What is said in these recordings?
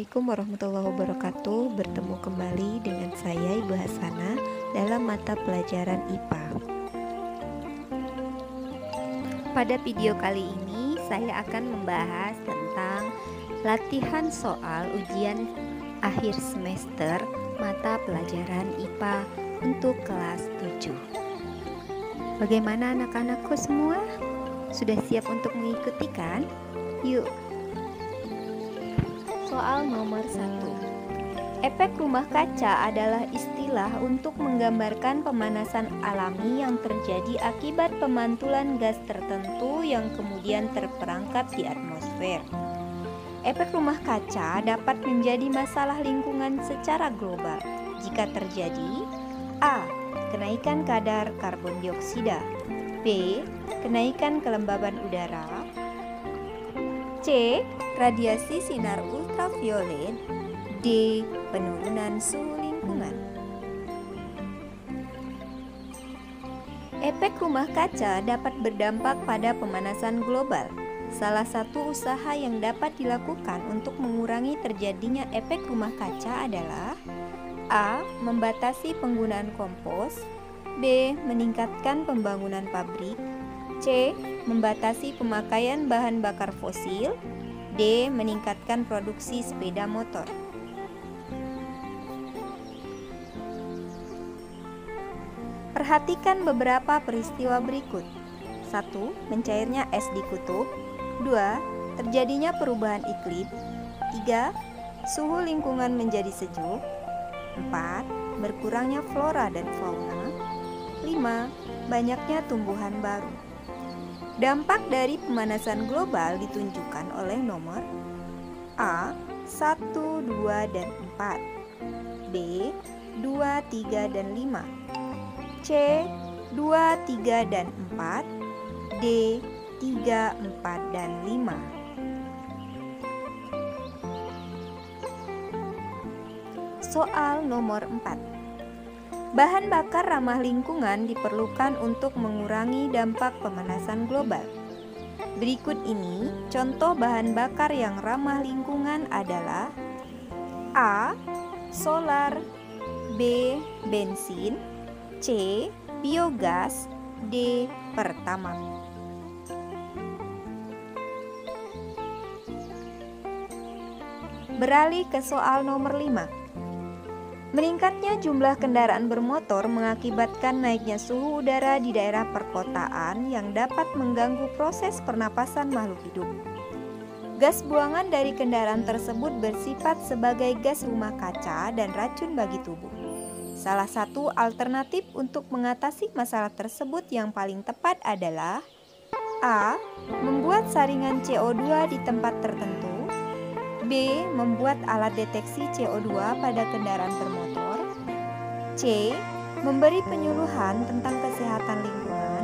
Assalamualaikum warahmatullahi wabarakatuh. Bertemu kembali dengan saya Ibu Hasana dalam mata pelajaran IPA. Pada video kali ini saya akan membahas tentang latihan soal ujian akhir semester mata pelajaran IPA untuk kelas 7. Bagaimana anak-anakku semua? Sudah siap untuk mengikuti kan? Yuk. Soal nomor 1. Efek rumah kaca adalah istilah untuk menggambarkan pemanasan alami yang terjadi akibat pemantulan gas tertentu yang kemudian terperangkap di atmosfer. Efek rumah kaca dapat menjadi masalah lingkungan secara global jika terjadi: A. Kenaikan kadar karbon dioksida, B. Kenaikan kelembaban udara, C. Radiasi sinar ultraviolet, D. Penurunan suhu lingkungan. Efek rumah kaca dapat berdampak pada pemanasan global. Salah satu usaha yang dapat dilakukan untuk mengurangi terjadinya efek rumah kaca adalah: A. Membatasi penggunaan kompos, B. Meningkatkan pembangunan pabrik, C. Membatasi pemakaian bahan bakar fosil, D. Meningkatkan produksi sepeda motor. Perhatikan beberapa peristiwa berikut. 1. Mencairnya es di kutub. 2. Terjadinya perubahan iklim. 3. Suhu lingkungan menjadi sejuk. 4. Berkurangnya flora dan fauna. 5. Banyaknya tumbuhan baru. Dampak dari pemanasan global ditunjukkan oleh nomor A. 1, 2, dan 4, B. 2, 3, dan 5, C. 2, 3, dan 4, D. 3, 4, dan 5. Soal nomor 4. Bahan bakar ramah lingkungan diperlukan untuk mengurangi dampak pemanasan global. Berikut ini contoh bahan bakar yang ramah lingkungan adalah: A. Solar, B. Bensin, C. Biogas, D. Pertamax. Beralih ke soal nomor 5. Meningkatnya jumlah kendaraan bermotor mengakibatkan naiknya suhu udara di daerah perkotaan yang dapat mengganggu proses pernapasan makhluk hidup. Gas buangan dari kendaraan tersebut bersifat sebagai gas rumah kaca dan racun bagi tubuh. Salah satu alternatif untuk mengatasi masalah tersebut yang paling tepat adalah: A. Membuat saringan CO2 di tempat tertentu, B. Membuat alat deteksi CO2 pada kendaraan bermotor, C. Memberi penyuluhan tentang kesehatan lingkungan,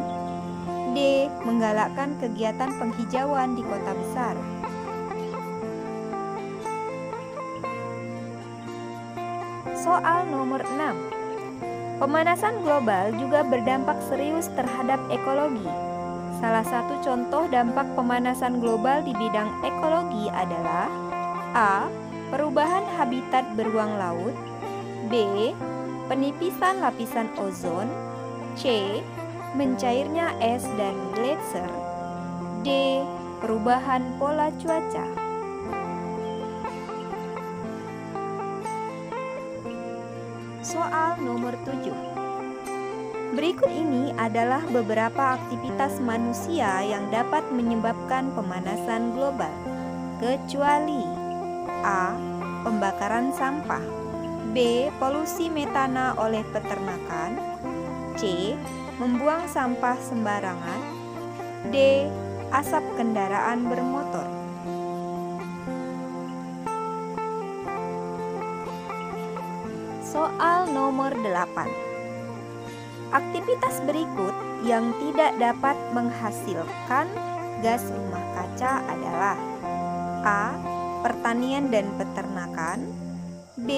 D. Menggalakkan kegiatan penghijauan di kota besar. Soal nomor 6. Pemanasan global juga berdampak serius terhadap ekologi. Salah satu contoh dampak pemanasan global di bidang ekologi adalah: A. Perubahan habitat beruang laut, B. Penipisan lapisan ozon, C. Mencairnya es dan gletser, D. Perubahan pola cuaca. Soal nomor 7. Berikut ini adalah beberapa aktivitas manusia yang dapat menyebabkan pemanasan global, kecuali: A. Pembakaran sampah, B. Polusi metana oleh peternakan, C. Membuang sampah sembarangan, D. Asap kendaraan bermotor. Soal nomor 8. Aktivitas berikut yang tidak dapat menghasilkan gas rumah kaca adalah: A. Pertanian dan peternakan, B.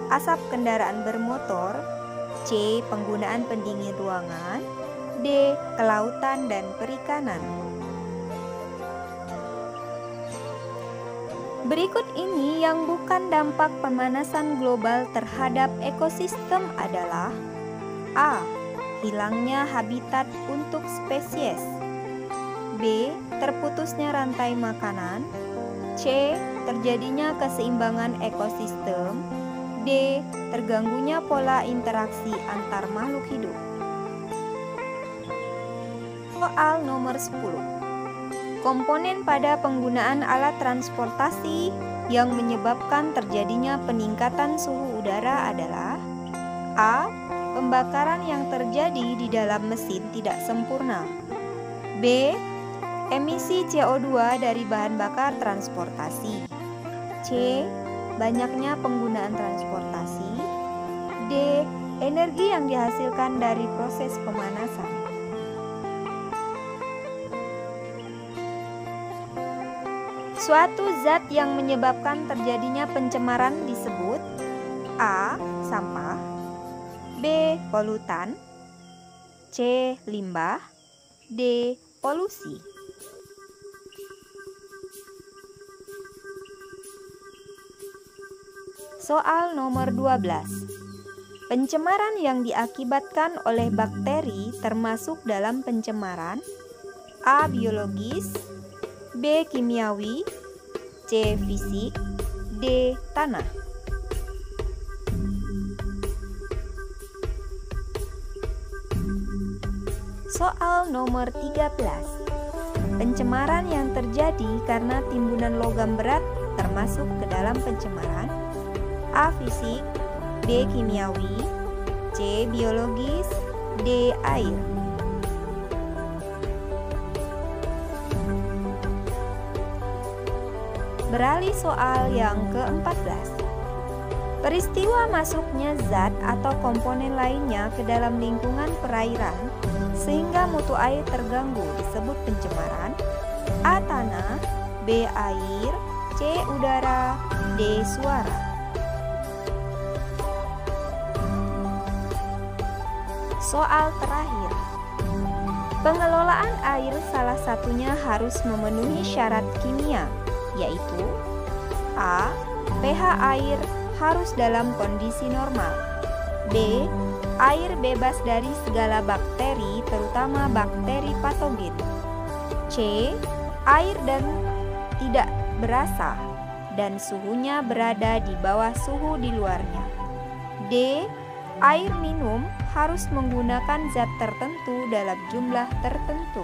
Asap kendaraan bermotor, C. Penggunaan pendingin ruangan, D. Kelautan dan perikanan. B. Berikut ini yang bukan dampak pemanasan global terhadap ekosistem adalah: A. Hilangnya habitat untuk spesies. B. Terputusnya rantai makanan. C. Terjadinya keseimbangan ekosistem. D. Terganggunya pola interaksi antar makhluk hidup. Soal nomor 10. Komponen pada penggunaan alat transportasi yang menyebabkan terjadinya peningkatan suhu udara adalah: A. Pembakaran yang terjadi di dalam mesin tidak sempurna. B. Emisi CO2 dari bahan bakar transportasi. C. Banyaknya penggunaan transportasi. D. Energi yang dihasilkan dari proses pemanasan. Suatu zat yang menyebabkan terjadinya pencemaran disebut: A. Sampah. B. Polutan. C. Limbah. D. Polusi. Soal nomor 12. Pencemaran yang diakibatkan oleh bakteri termasuk dalam pencemaran: A. Biologis. B. Kimiawi. C. Fisik. D. Tanah. Soal nomor 13. Pencemaran yang terjadi karena timbunan logam berat termasuk ke dalam pencemaran: A. Fisik. B. Kimiawi. C. Biologis. D. Air. Beralih soal yang ke-14. Peristiwa masuknya zat atau komponen lainnya ke dalam lingkungan perairan sehingga mutu air terganggu disebut pencemaran: A. Tanah. B. Air. C. Udara. D. Suara. Soal terakhir. Pengelolaan air salah satunya harus memenuhi syarat kimia, yaitu: A. pH air harus dalam kondisi normal. B. Air bebas dari segala bakteri, terutama bakteri patogen. C. Air dan tidak berasa dan suhunya berada di bawah suhu di luarnya. D. Air minum harus menggunakan zat tertentu dalam jumlah tertentu.